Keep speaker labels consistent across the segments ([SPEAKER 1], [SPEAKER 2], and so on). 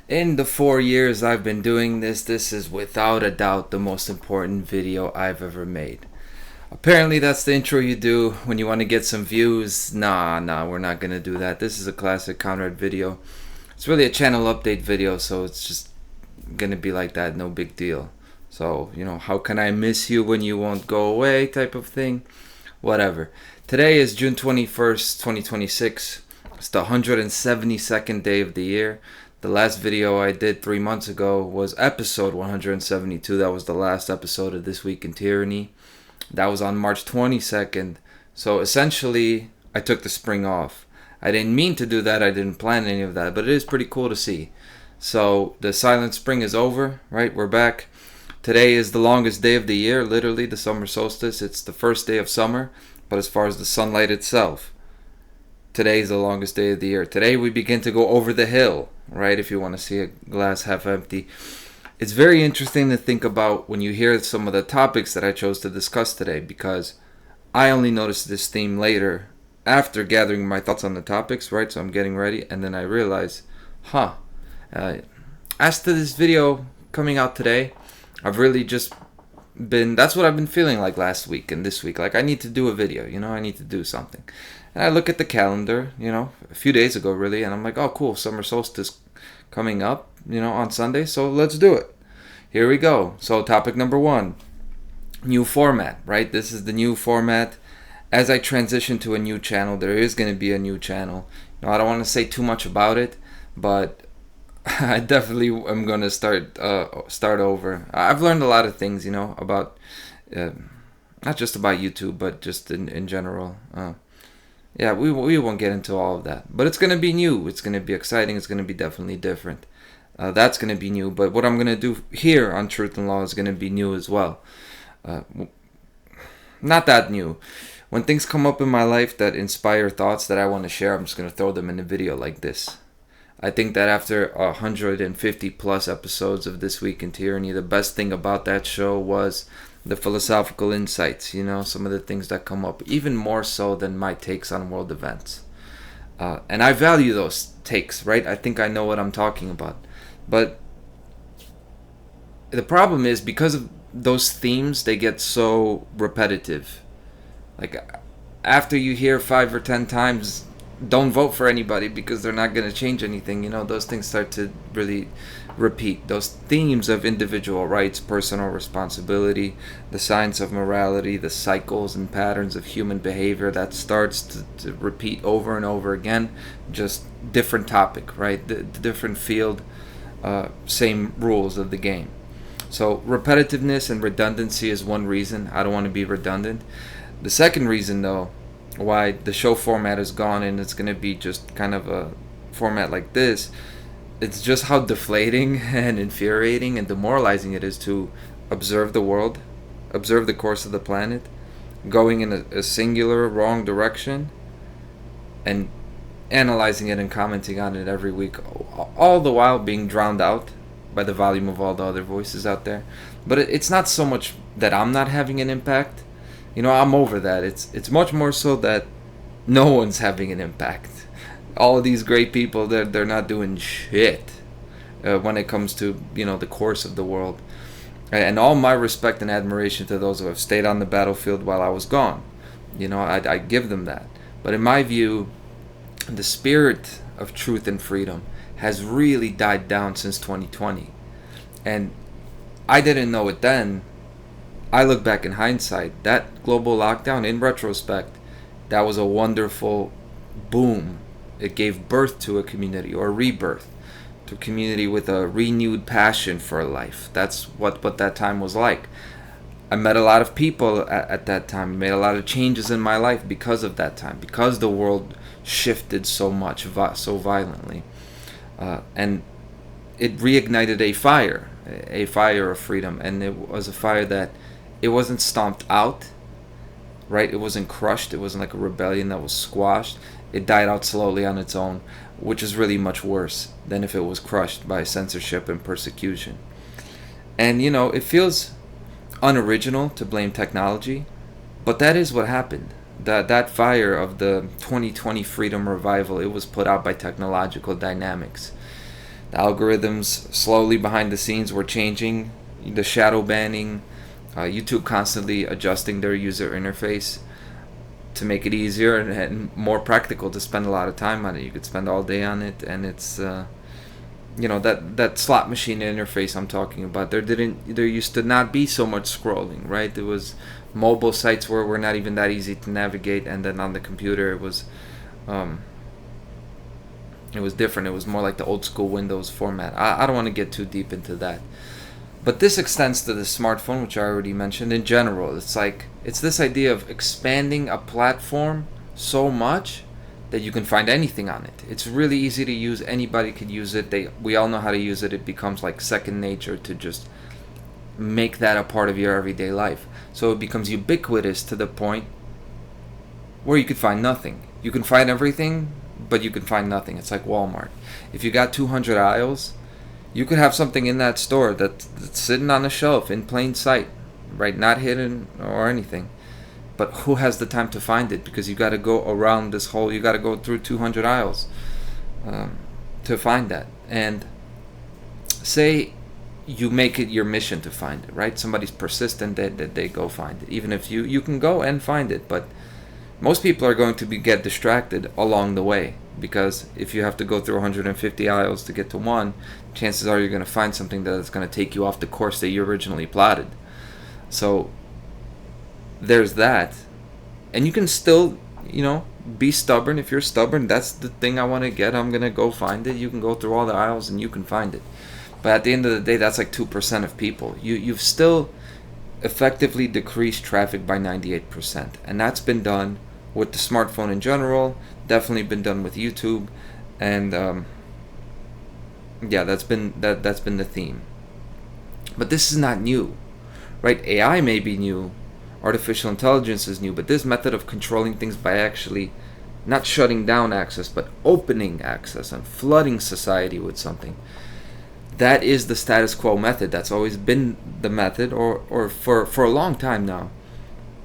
[SPEAKER 1] In the 4 years I've been doing this is without a doubt the most important video I've ever made. Apparently, that's the intro you do when you want to get some views. Nah, we're not gonna do that. This is a classic Conrad video. It's really a channel update video, so it's just gonna be like that, no big deal. So, how can I miss you when you won't go away type of thing? Whatever. Today is June 21st, 2026. It's the 172nd day of the year. The last video I did 3 months ago was episode 172. That was the last episode of This Week in Tyranny. That was on March 22nd. So essentially, I took the spring off. I didn't mean to do that. I didn't plan any of that. But it is pretty cool to see. So the silent spring is over, right? We're back. Today is the longest day of the year, literally the summer solstice. It's the first day of summer. But as far as the sunlight itself, today is the longest day of the year. Today we begin to go over the hill, right? If you want to see a glass half empty. It's very interesting to think about when you hear some of the topics that I chose to discuss today, because I only noticed this theme later after gathering my thoughts on the topics, right? So I'm getting ready, and then I realize, as to this video coming out today, I've really just that's what I've been feeling like last week and this week. Like, I need to do a video, I need to do something. And I look at the calendar, a few days ago really, and I'm like, oh cool, summer solstice coming up, on Sunday, so let's do it. Here we go. So topic number one, new format, right? This is the new format. As I transition to a new channel, there is going to be a new channel. I don't want to say too much about it, but I definitely am going to start over. I've learned a lot of things, about not just about YouTube, but just in general. Yeah, we won't get into all of that, but it's going to be new. It's going to be exciting. It's going to be definitely different. That's going to be new, but what I'm going to do here on Truth and Law is going to be new as well. Not that new. When things come up in my life that inspire thoughts that I want to share, I'm just going to throw them in a video like this. I think that after 150 plus episodes of This Week in Tyranny, the best thing about that show was the philosophical insights, some of the things that come up, even more so than my takes on world events. And I value those takes, right? I think I know what I'm talking about. But the problem is, because of those themes, they get so repetitive. Like, after you hear 5 or 10 times, don't vote for anybody because they're not going to change anything. Those things start to really repeat. Those themes of individual rights, personal responsibility, the science of morality, the cycles and patterns of human behavior, that starts to repeat over and over again. Just different topic, right? The different field, same rules of the game. So repetitiveness and redundancy is one reason. I don't want to be redundant. The second reason, though, why the show format is gone and it's going to be just kind of a format like this, it's just how deflating and infuriating and demoralizing it is to observe the world, observe the course of the planet, going in a singular wrong direction, and analyzing it and commenting on it every week, all the while being drowned out by the volume of all the other voices out there. But it's not so much that I'm not having an impact. I'm over that. It's much more so that no one's having an impact. All of these great people, they're not doing shit when it comes to the course of the world. And all my respect and admiration to those who have stayed on the battlefield while I was gone. I give them that. But in my view, the spirit of truth and freedom has really died down since 2020. And I didn't know it then. I look back in hindsight, that global lockdown, in retrospect, that was a wonderful boom. It gave birth to a community, or rebirth, to a community with a renewed passion for life. That's what that time was like. I met a lot of people at that time, made a lot of changes in my life because of that time, because the world shifted so much, so violently. And it reignited a fire of freedom, and it was a fire that it wasn't stomped out, right? It wasn't crushed. It wasn't like a rebellion that was squashed. It died out slowly on its own, which is really much worse than if it was crushed by censorship and persecution. And, it feels unoriginal to blame technology, but that is what happened. That fire of the 2020 freedom revival, it was put out by technological dynamics. The algorithms slowly behind the scenes were changing, the shadow banning, YouTube constantly adjusting their user interface to make it easier and more practical to spend a lot of time on it. You could spend all day on it, and it's that slot machine interface I'm talking about. There used to not be so much scrolling, right? There was mobile sites were not even that easy to navigate, and then on the computer it was different. It was more like the old school Windows format. I don't want to get too deep into that. But this extends to the smartphone, which I already mentioned. In general, it's this idea of expanding a platform so much that you can find anything on it. It's really easy to use. Anybody could use it. We all know how to use it. It becomes like second nature to just make that a part of your everyday life. So it becomes ubiquitous to the point where you could find nothing. You can find everything, but you can find nothing. It's like Walmart. If you got 200 aisles, you could have something in that store that's sitting on a shelf in plain sight, right? Not hidden or anything. But who has the time to find it? Because you got to go around this whole, you got to go through 200 aisles to find that. And say you make it your mission to find it, right? Somebody's persistent that they go find it. Even if you can go and find it, but most people are going to get distracted along the way, because if you have to go through 150 aisles to get to one, chances are you're going to find something that is going to take you off the course that you originally plotted. So there's that. And you can still, be stubborn. If you're stubborn, that's the thing I want to get, I'm going to go find it. You can go through all the aisles and you can find it. But at the end of the day, that's like 2% of people. You've still effectively decreased traffic by 98%. And that's been done with the smartphone in general, definitely been done with YouTube, and that's been the theme. But this is not new, right? AI may be new, artificial intelligence is new, but this method of controlling things by actually not shutting down access, but opening access and flooding society with something, that is the status quo method. That's always been the method, or for a long time now.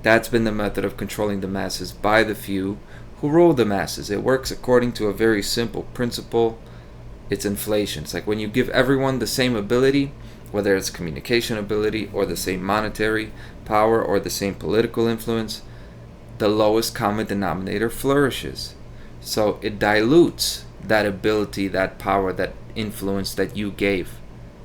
[SPEAKER 1] That's been the method of controlling the masses by the few who rule the masses. It works according to a very simple principle. It's inflation. It's like when you give everyone the same ability, whether it's communication ability or the same monetary power or the same political influence, the lowest common denominator flourishes. So it dilutes that ability, that power, that influence that you gave,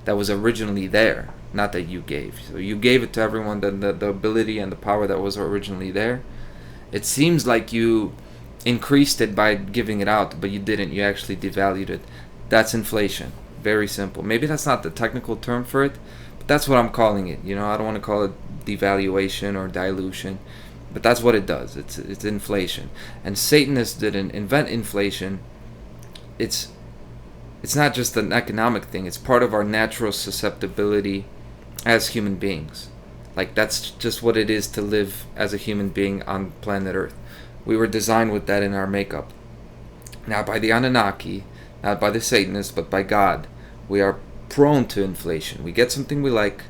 [SPEAKER 1] that was originally there. Not that you gave. So you gave it to everyone, the ability and the power that was originally there. It seems like you increased it by giving it out, but you didn't. You actually devalued it. That's inflation. Very simple. Maybe that's not the technical term for it, but that's what I'm calling it. I don't want to call it devaluation or dilution, but that's what it does. It's inflation. And Satanists didn't invent inflation. It's not just an economic thing. It's part of our natural susceptibility as human beings. Like, that's just what it is to live as a human being on planet Earth. We were designed with that in our makeup. Not by the Anunnaki, not by the Satanists, but by God. We are prone to inflation. We get something we like,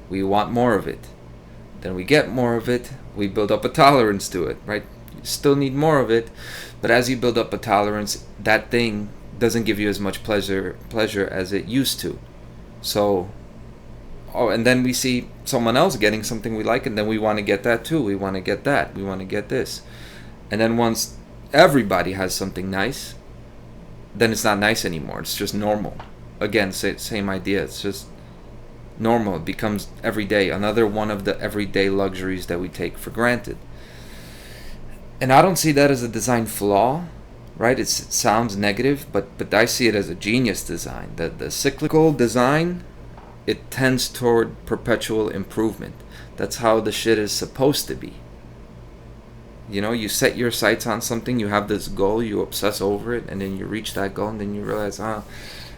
[SPEAKER 1] we want more of it. Then we get more of it, we build up a tolerance to it, right? You still need more of it, but as you build up a tolerance, that thing doesn't give you as much pleasure as it used to. So, and then we see someone else getting something we like, and then we want to get that too. We want to get that. We want to get this. And then once everybody has something nice, then it's not nice anymore. It's just normal. Again, same idea. It's just normal. It becomes everyday. Another one of the everyday luxuries that we take for granted. And I don't see that as a design flaw, right? It sounds negative, but I see it as a genius design. The cyclical design, it tends toward perpetual improvement. That's how the shit is supposed to be. You set your sights on something, you have this goal, you obsess over it, and then you reach that goal, and then you realize,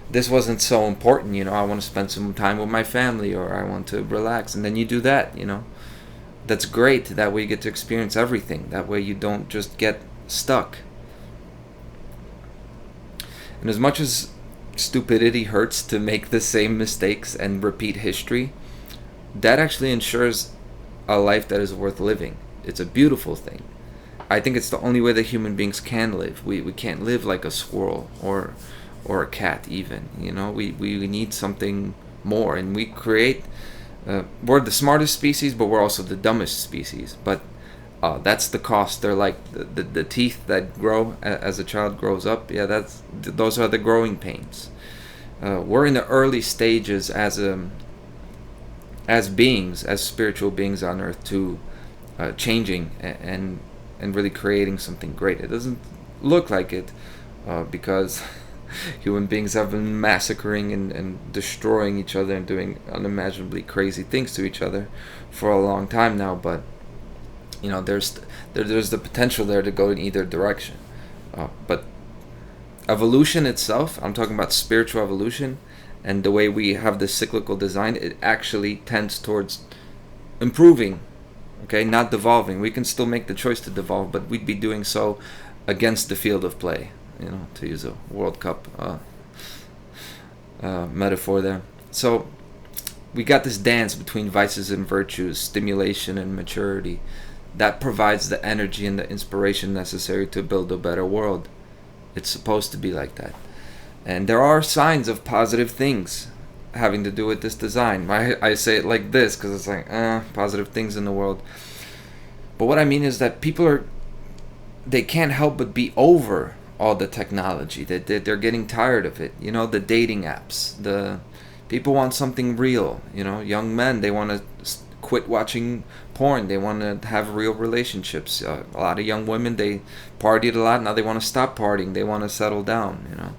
[SPEAKER 1] this wasn't so important, I want to spend some time with my family, or I want to relax, and then you do that, That's great. That way you get to experience everything. That way you don't just get stuck. And as much as stupidity hurts to make the same mistakes and repeat history, that actually ensures a life that is worth living. It's a beautiful thing. I think it's the only way that human beings can live. We can't live like a squirrel or or a cat even. We need something more, and we create. We're the smartest species, but we're also the dumbest species. But that's the cost. They're like the teeth that grow as a child grows up. Yeah, those are the growing pains. We're in the early stages as beings, as spiritual beings on Earth, to changing and really creating something great. It doesn't look like it because human beings have been massacring and destroying each other and doing unimaginably crazy things to each other for a long time now. But there's the potential there to go in either direction. But evolution itself, I'm talking about spiritual evolution, and the way we have this cyclical design, it actually tends towards improving, okay, not devolving. We can still make the choice to devolve, but we'd be doing so against the field of play, to use a World Cup metaphor there. So we got this dance between vices and virtues, stimulation and maturity, that provides the energy and the inspiration necessary to build a better world. It's supposed to be like that. And there are signs of positive things having to do with this design. I say it like this because it's like, positive things in the world. But what I mean is that they can't help but be over all the technology. They're getting tired of it. The dating apps. The people want something real. Young men, they want to quit watching porn. They want to have real relationships. A lot of young women, they partied a lot. Now they want to stop partying. They want to settle down.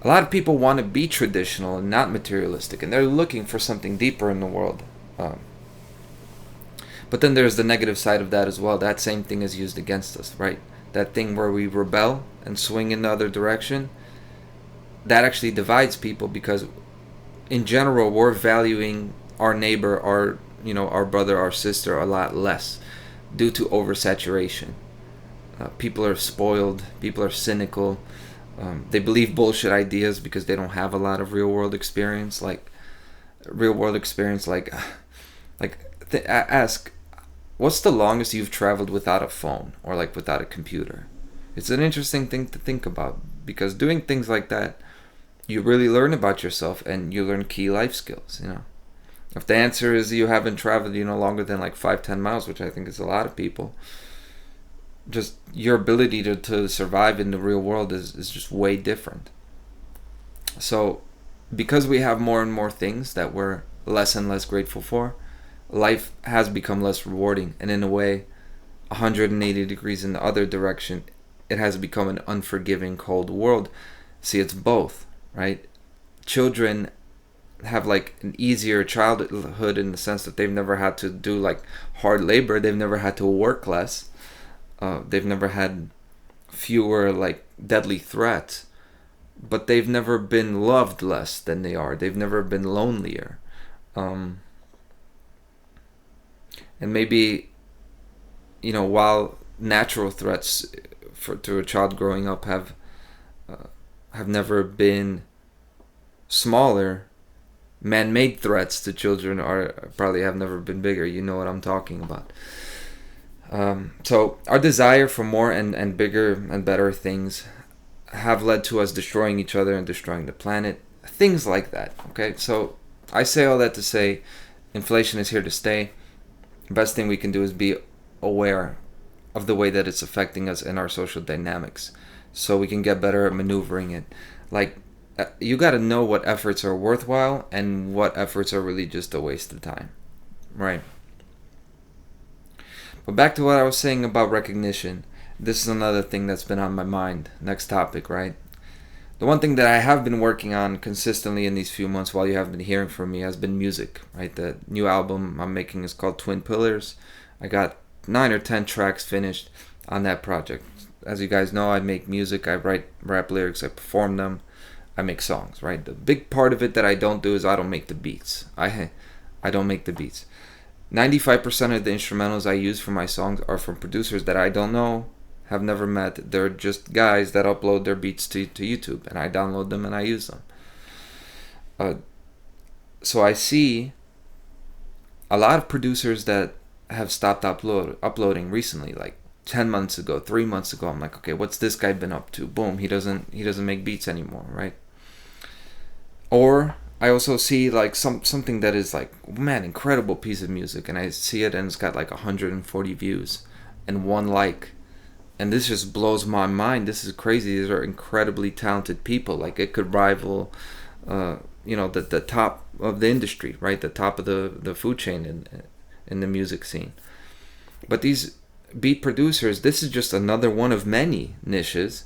[SPEAKER 1] A lot of people want to be traditional and not materialistic, and they're looking for something deeper in the world. But then there's the negative side of that as well. That same thing is used against us, right? That thing where we rebel and swing in the other direction, that actually divides people, because in general we're valuing our neighbor, our brother, our sister a lot less due to oversaturation. People are spoiled. People are cynical. They believe bullshit ideas because they don't have a lot of real world experience. Ask, what's the longest you've traveled without a phone or without a computer? It's an interesting thing to think about, because doing things like that, you really learn about yourself and you learn key life skills. If the answer is you haven't traveled, longer than 5-10 miles, which I think is a lot of people, just your ability to survive in the real world is just way different. So because we have more and more things that we're less and less grateful for, life has become less rewarding, and in a way 180 degrees in the other direction, it has become an unforgiving, cold world. See, it's both, right? Children have an easier childhood in the sense that they've never had to do hard labor. They've never had to work less. They've never had fewer deadly threats, but they've never been loved less than they are. They've never been lonelier. And maybe, while natural threats to a child growing up have never been smaller, man-made threats to children probably have never been bigger. You know what I'm talking about. So our desire for more and bigger and better things have led to us destroying each other and destroying the planet. Things like that. Okay, so I say all that to say inflation is here to stay. The best thing we can do is be aware of the way that it's affecting us in our social dynamics, so we can get better at maneuvering it. You got to know what efforts are worthwhile and what efforts are really just a waste of time, right? But back to what I was saying about recognition. This is another thing that's been on my mind. Next topic, right? The one thing that I have been working on consistently in these few months while you have been hearing from me has been music, right? The new album I'm making is called Twin Pillars. I got 9 or 10 tracks finished on that project. As you guys know, I make music, I write rap lyrics, I perform them, I make songs, right? The big part of it that I don't do is I don't make the beats. I don't make the beats. 95% of the instrumentals I use for my songs are from producers that I don't know, have never met. They're just guys that upload their beats to YouTube, and I download them and I use them. So I see a lot of producers that have stopped uploading recently, 10 months ago, 3 months ago, I'm like, okay, what's this guy been up to? Boom, he doesn't make beats anymore, right? Or I also see like something that is like, man, incredible piece of music, and I see it and it's got like 140 views and one like, and this just blows my mind. This is crazy. These are incredibly talented people. Like it could rival, the top of the industry, right? The top of the food chain in the music scene. But these beat producers, this is just another one of many niches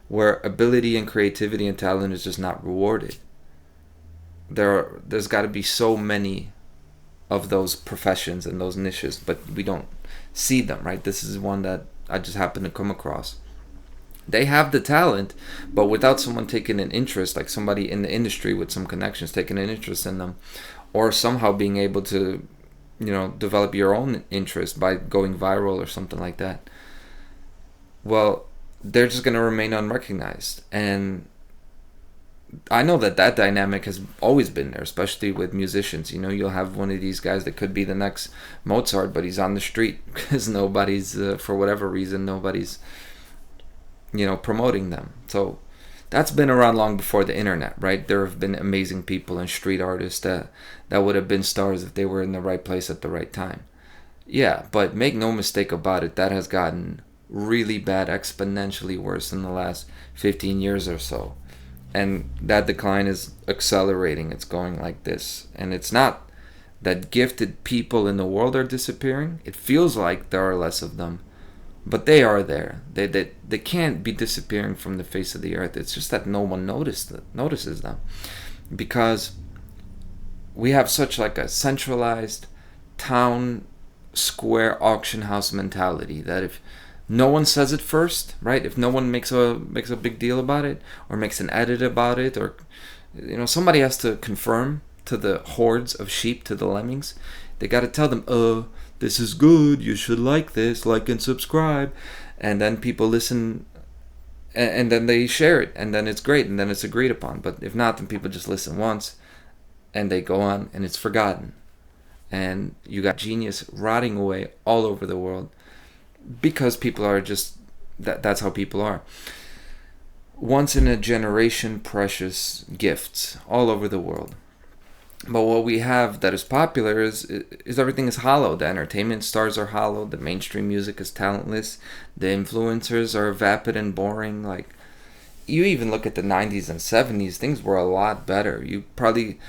[SPEAKER 1] where ability and creativity and talent is just not rewarded. There's got to be so many of those professions and those niches, but we don't see them, right? This is one that I just happen to come across. They have the talent, but without someone taking an interest, like somebody in the industry with some connections taking an interest in them, or somehow being able to, develop your own interest by going viral or something like that, well, they're just going to remain unrecognized. And I know that dynamic has always been there, especially with musicians. You'll have one of these guys that could be the next Mozart, but he's on the street because nobody's, for whatever reason, nobody's, promoting them. So that's been around long before the internet, right? There have been amazing people and street artists that would have been stars if they were in the right place at the right time. Yeah, but make no mistake about it, that has gotten really bad, exponentially worse in the last 15 years or so. And that decline is accelerating. It's going like this. And it's not that gifted people in the world are disappearing. It feels like there are less of them. But they are there. They can't be disappearing from the face of the earth. It's just that no one notices them. Because we have such like a centralized town square auction house mentality that if no one says it first, right? If no one makes a big deal about it or makes an edit about it, or somebody has to confirm to the hordes of sheep, to the lemmings. They got to tell them, this is good, you should like this, like and subscribe. And then people listen, and then they share it, and then it's great, and then it's agreed upon. But if not, then people just listen once and they go on and it's forgotten. And you got genius rotting away all over the world. Because people are just, that's how people are. Once in a generation precious gifts all over the world. But what we have that is popular is everything is hollow. The entertainment stars are hollow. The mainstream music is talentless. The influencers are vapid and boring. Like, you even look at the 90s and 70s, things were a lot better. You probably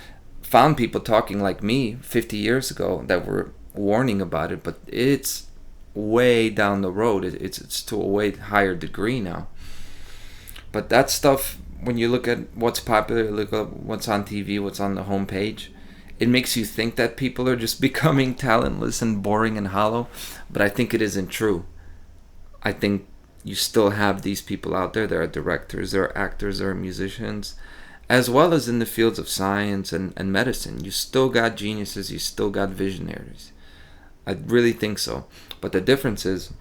[SPEAKER 1] found people talking like me 50 years ago that were warning about it, but it's way down the road. It's to a way higher degree now. But that stuff, when you look at what's popular, look at what's on TV, what's on the homepage, it makes you think that people are just becoming talentless and boring and hollow. But I think it isn't true. I think you still have these people out there. There are directors, there are actors, there are musicians, as well as in the fields of science and medicine. You still got geniuses, you still got visionaries. I really think so. But the difference is,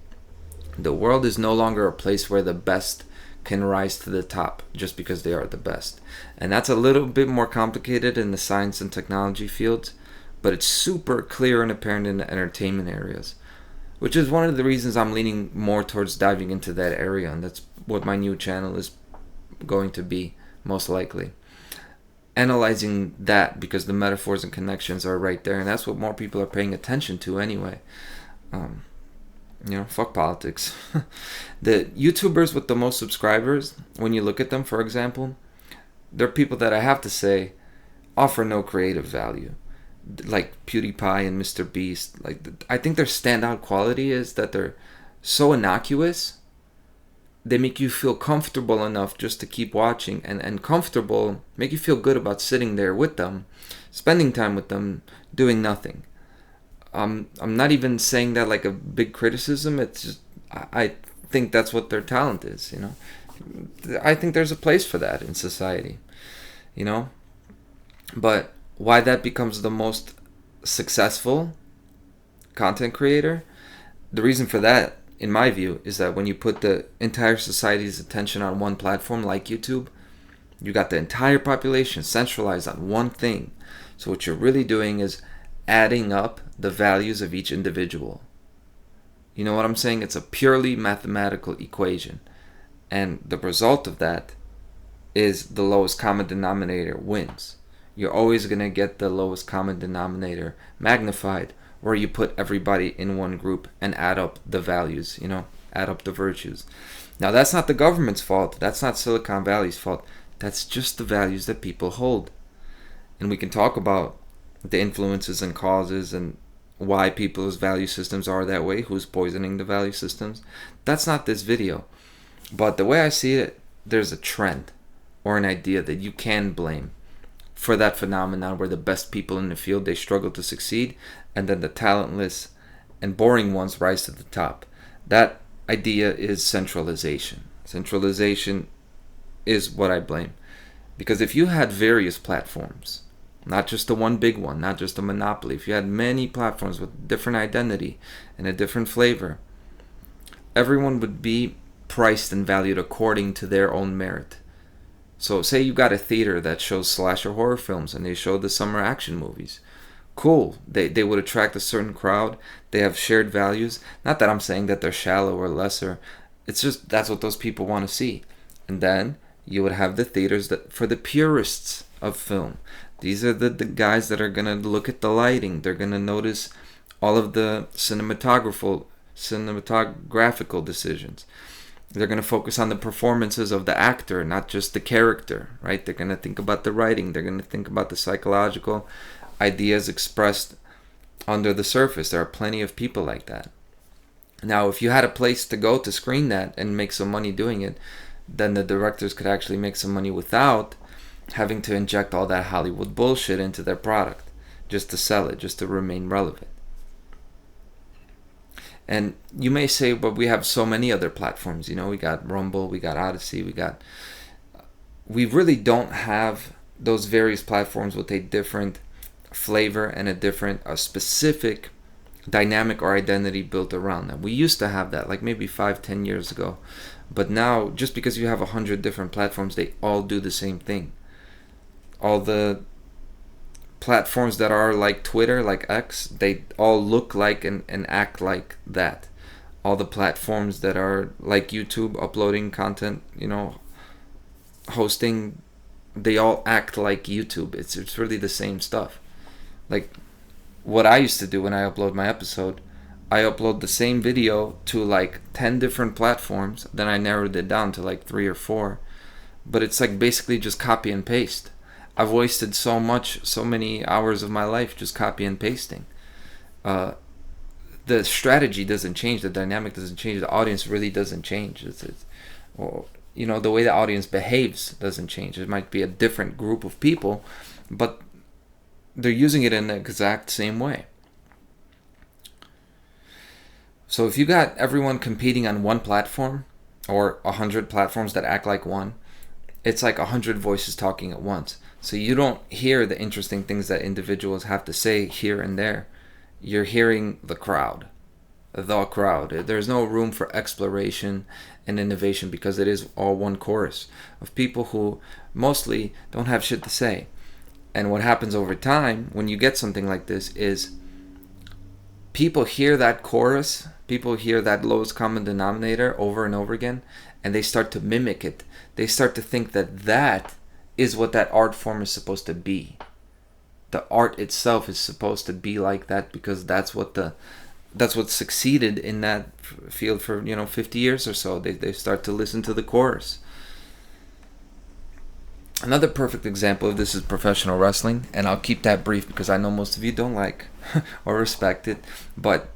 [SPEAKER 1] the world is no longer a place where the best can rise to the top just because they are the best. And that's a little bit more complicated in the science and technology fields, but it's super clear and apparent in the entertainment areas, which is one of the reasons I'm leaning more towards diving into that area, and that's what my new channel is going to be, most likely. Analyzing that, because the metaphors and connections are right there, and that's what more people are paying attention to anyway. Fuck politics. The YouTubers with the most subscribers, when you look at them, for example, they're people that I have to say offer no creative value. Like PewDiePie and Mr. Beast. I think their standout quality is that they're so innocuous. They make you feel comfortable enough just to keep watching, and comfortable, make you feel good about sitting there with them, spending time with them, doing nothing. I'm not even saying that like a big criticism. It's just, I think that's what their talent is, I think there's a place for that in society, But why that becomes the most successful content creator, the reason for that, in my view, is that when you put the entire society's attention on one platform like YouTube, you got the entire population centralized on one thing. So what you're really doing is adding up the values of each individual. You know what I'm saying? It's a purely mathematical equation. And the result of that is the lowest common denominator wins. You're always going to get the lowest common denominator magnified, where you put everybody in one group and add up the values, add up the virtues. Now, that's not the government's fault. That's not Silicon Valley's fault. That's just the values that people hold. And we can talk about the influences and causes and why people's value systems are that way, who's poisoning the value systems. That's not this video. But the way I see it, there's a trend or an idea that you can blame for that phenomenon where the best people in the field, they struggle to succeed, and then the talentless and boring ones rise to the top. That idea is centralization. Centralization is what I blame. Because if you had various platforms, not just the one big one, not just a monopoly, if you had many platforms with different identity and a different flavor, everyone would be priced and valued according to their own merit. So say you got a theater that shows slasher horror films and they show the summer action movies. Cool. They would attract a certain crowd. They have shared values. Not that I'm saying that they're shallow or lesser. It's just that's what those people want to see. And then you would have the theaters that for the purists of film. These are the guys that are going to look at the lighting. They're going to notice all of the cinematographical decisions. They're going to focus on the performances of the actor, not just the character, right? They're going to think about the writing. They're going to think about the psychological ideas expressed under the surface. There are plenty of people like that. Now, if you had a place to go to screen that and make some money doing it, then the directors could actually make some money without having to inject all that Hollywood bullshit into their product just to sell it, just to remain relevant. And you may say, but we have so many other platforms. We got Rumble, we got Odyssey, we really don't have those various platforms with a different flavor and a specific dynamic or identity built around them. We used to have that, like maybe 5-10 years ago. But now, just because you have 100 different platforms, they all do the same thing. All the platforms that are like Twitter, like X, they all look like and act like that. All the platforms that are like YouTube, uploading content, hosting, they all act like YouTube. It's really the same stuff. Like what I used to do when I upload my episode, I upload the same video to like 10 different platforms, then I narrowed it down to like 3 or 4. But it's like basically just copy and paste. I've wasted so many hours of my life just copy and pasting. The strategy doesn't change, the dynamic doesn't change, the audience really doesn't change. Or, the way the audience behaves doesn't change. It might be a different group of people, but they're using it in the exact same way. So if you got everyone competing on one platform, or 100 platforms that act like one, it's like 100 voices talking at once. So you don't hear the interesting things that individuals have to say here and there. You're hearing the crowd. There's no room for exploration and innovation because it is all one chorus of people who mostly don't have shit to say. And what happens over time when you get something like this is people hear that chorus, people hear that lowest common denominator over and over again, and they start to mimic it. They start to think that is what that art form is supposed to be. The art itself is supposed to be like that because that's what succeeded in that field for 50 years or so. They start to listen to the chorus. Another perfect example of this is professional wrestling, and I'll keep that brief because I know most of you don't like or respect it. But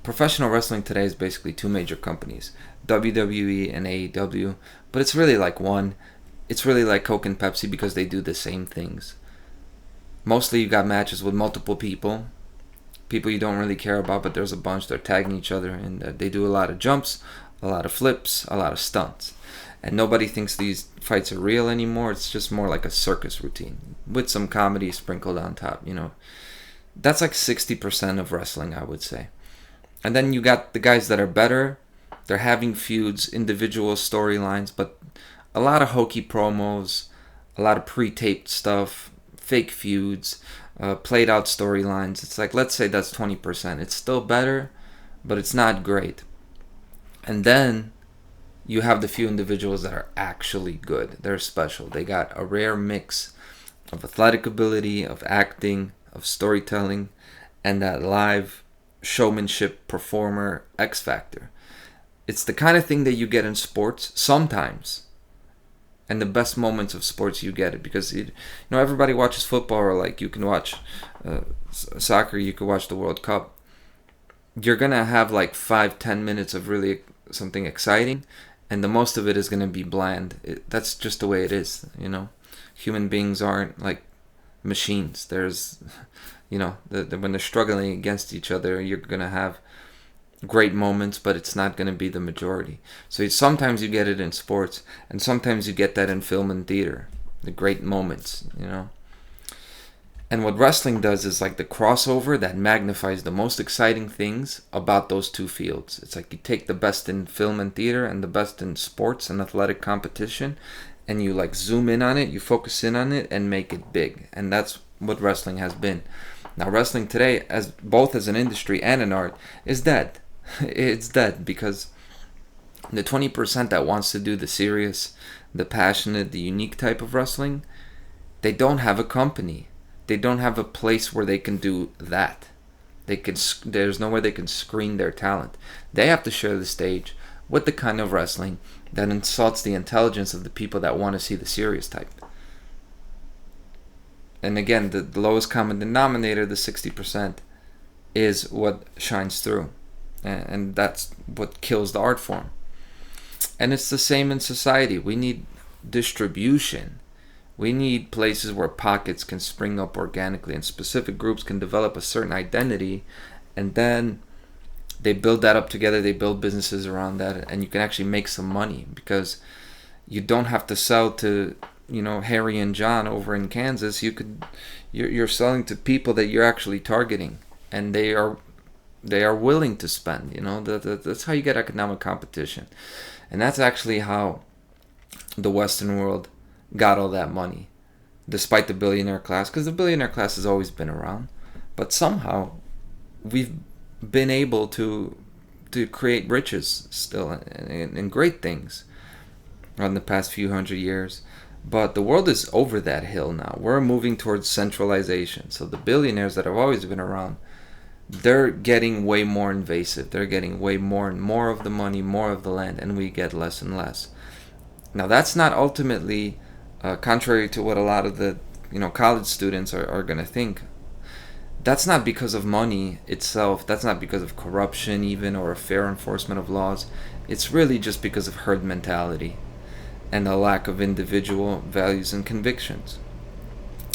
[SPEAKER 1] professional wrestling today is basically 2 major companies, WWE and AEW, but it's really like one. It's really like Coke and Pepsi because they do the same things. Mostly you got matches with multiple people you don't really care about, but there's a bunch. They're tagging each other, and they do a lot of jumps, a lot of flips, a lot of stunts. And nobody thinks these fights are real anymore. It's just more like a circus routine with some comedy sprinkled on top, That's like 60% of wrestling, I would say. And then you got the guys that are better. They're having feuds, individual storylines, but a lot of hokey promos, a lot of pre-taped stuff, fake feuds, played out storylines. It's like, let's say that's 20%. It's still better, but it's not great. And then you have the few individuals that are actually good. They're special. They got a rare mix of athletic ability, of acting, of storytelling, and that live showmanship performer X factor. It's the kind of thing that you get in sports sometimes. And the best moments of sports, you get it because everybody watches football, or like you can watch soccer, you can watch the World Cup. You're gonna have like 5-10 minutes of really something exciting, and the most of it is gonna be bland. That's just the way it is. Human beings aren't like machines. There's, when they're struggling against each other, you're gonna have great moments, but it's not going to be the majority. So sometimes you get it in sports, and sometimes you get that in film and theater, the great moments. And what wrestling does is like the crossover that magnifies the most exciting things about those two fields. It's like you take the best in film and theater and the best in sports and athletic competition, and you like zoom in on it, you focus in on it, and make it big. And that's what wrestling has been. Now wrestling today, as both as an industry and an art, is dead. It's dead because the 20% that wants to do the serious, the passionate, the unique type of wrestling, they don't have a company. They don't have a place where they can do that. There's nowhere they can screen their talent. They have to share the stage with the kind of wrestling that insults the intelligence of the people that want to see the serious type. And again, the lowest common denominator, the 60%, is what shines through. And that's what kills the art form. And it's the same in society. We need distribution. We need places where pockets can spring up organically and specific groups can develop a certain identity, and then they build that up together. They build businesses around that, and you can actually make some money because you don't have to sell to Harry and John over in Kansas. You're selling to people that you're actually targeting, and they are willing to spend. That's how you get economic competition. And that's actually how the Western world got all that money, despite the billionaire class, because the billionaire class has always been around. But somehow we've been able to create riches still and great things in the past few hundred years. But the world is over that hill now. We're moving towards centralization. So the billionaires that have always been around, they're getting way more invasive. They're getting way more and more of the money, more of the land, and we get less and less. Now that's not ultimately contrary to what a lot of the college students are going to think. That's not because of money itself. That's not because of corruption even, or a fair enforcement of laws. It's really just because of herd mentality and a lack of individual values and convictions.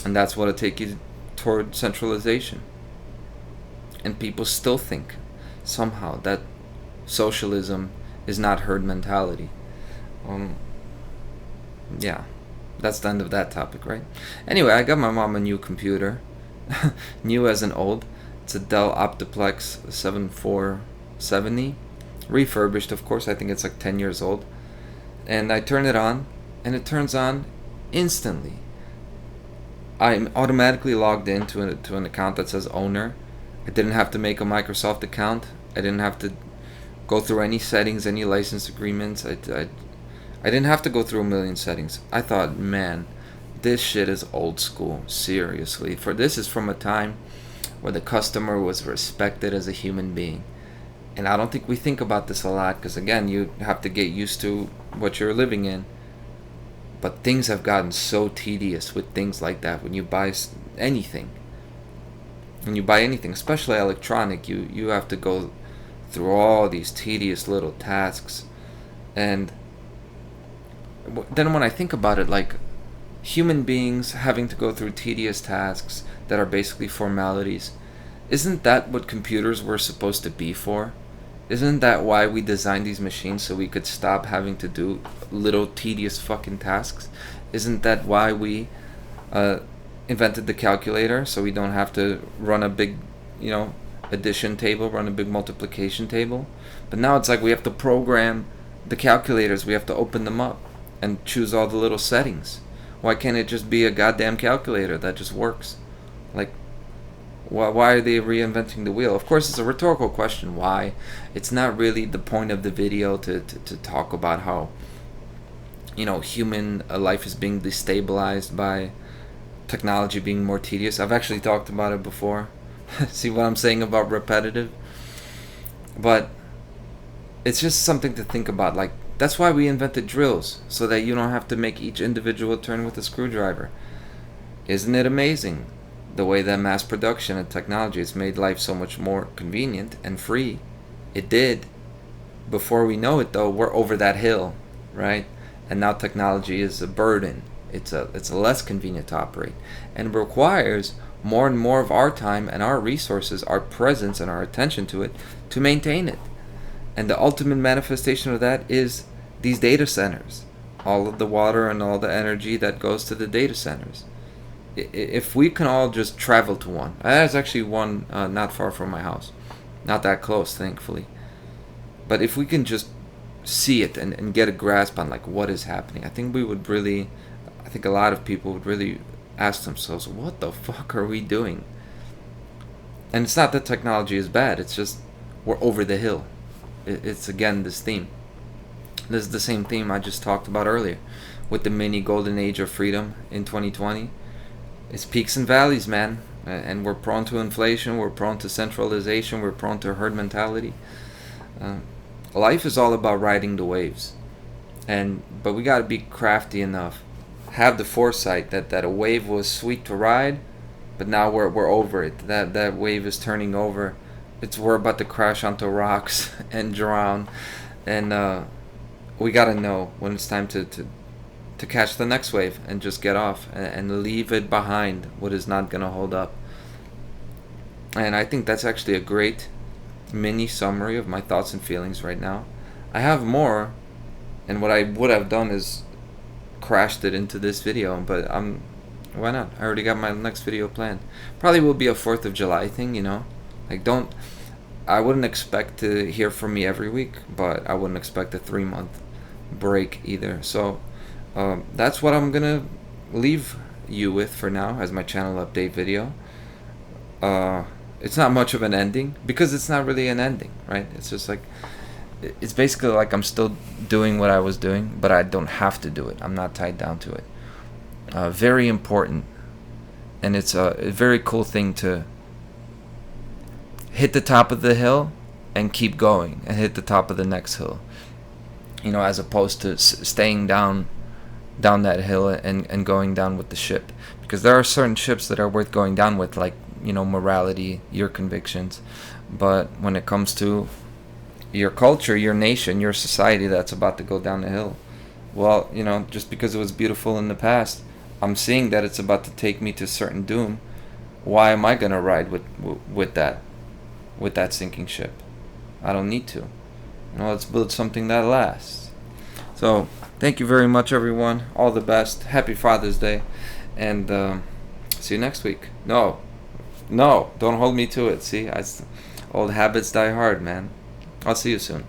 [SPEAKER 1] And that's what'll take you toward centralization. And people still think somehow that socialism is not herd mentality. Yeah, that's the end of that topic, right? Anyway, I got my mom a new computer. New as in old. It's a Dell Optiplex 7470. Refurbished, of course. I think it's like 10 years old. And I turn it on, and it turns on instantly. I'm automatically logged into an account that says owner. I didn't have to make a Microsoft account. I didn't have to go through any settings, any license agreements. I didn't have to go through a million settings. I thought, man, this shit is old school. Seriously. For this is from a time where the customer was respected as a human being. And I don't think we think about this a lot because, again, you have to get used to what you're living in. But things have gotten so tedious with things like that when you buy anything. When you buy anything, especially electronic, you have to go through all these tedious little tasks. And then when I think about it, like human beings having to go through tedious tasks that are basically formalities, isn't that what computers were supposed to be for? Isn't that why we designed these machines, so we could stop having to do little tedious fucking tasks? Isn't that why we invented the calculator, so we don't have to run a big, addition table, run a big multiplication table? But now it's like we have to program the calculators. We have to open them up and choose all the little settings. Why can't it just be a goddamn calculator that just works? Like, Why are they reinventing the wheel? Of course, it's a rhetorical question. Why? It's not really the point of the video to talk about how, human life is being destabilized by technology being more tedious. I've actually talked about it before. See what I'm saying about repetitive? But it's just something to think about. Like, that's why we invented drills, so that you don't have to make each individual turn with a screwdriver. Isn't it amazing the way that mass production and technology has made life so much more convenient and free? It did. Before we know it, though, we're over that hill, right? And now technology is a burden. It's a less convenient to operate, and requires more and more of our time and our resources, our presence and our attention to it, to maintain it. And the ultimate manifestation of that is these data centers, all of the water and all the energy that goes to the data centers. If we can all just travel to one, there's actually one not far from my house, not that close, thankfully. But if we can just see it and get a grasp on like what is happening, I think a lot of people would really ask themselves, what the fuck are we doing? And it's not that technology is bad, it's just we're over the hill. It's again this theme. This is the same theme I just talked about earlier with the mini golden age of freedom in 2020. It's peaks and valleys, man. And we're prone to inflation, we're prone to centralization, we're prone to herd mentality. Life is all about riding the waves. But we gotta be crafty enough, have the foresight that a wave was sweet to ride, but now we're over it. That wave is turning over. We're about to crash onto rocks and drown. And we gotta know when it's time to catch the next wave and just get off and leave it behind, what is not gonna hold up. And I think that's actually a great mini summary of my thoughts and feelings right now. I have more, and what I would have done is crashed it into this video, but why not? I already got my next video planned. Probably will be a 4th of July thing, like I wouldn't expect to hear from me every week, but I wouldn't expect a 3-month break either. So that's what I'm gonna leave you with for now as my channel update video. It's not much of an ending because it's not really an ending, right? It's just like, it's basically like I'm still doing what I was doing, but I don't have to do it. I'm not tied down to it. Very important, and it's a very cool thing to hit the top of the hill and keep going and hit the top of the next hill, as opposed to staying down that hill and going down with the ship, because there are certain ships that are worth going down with, like morality, your convictions. But when it comes to your culture, your nation, your society that's about to go down the hill, well, just because it was beautiful in the past, I'm seeing that it's about to take me to certain doom. Why am I gonna ride with that sinking ship? I don't need to. Let's build something that lasts. So thank you very much, everyone. All the best. Happy Father's Day, and see you next week. No, don't hold me to it. See, old habits die hard, man. I'll see you soon.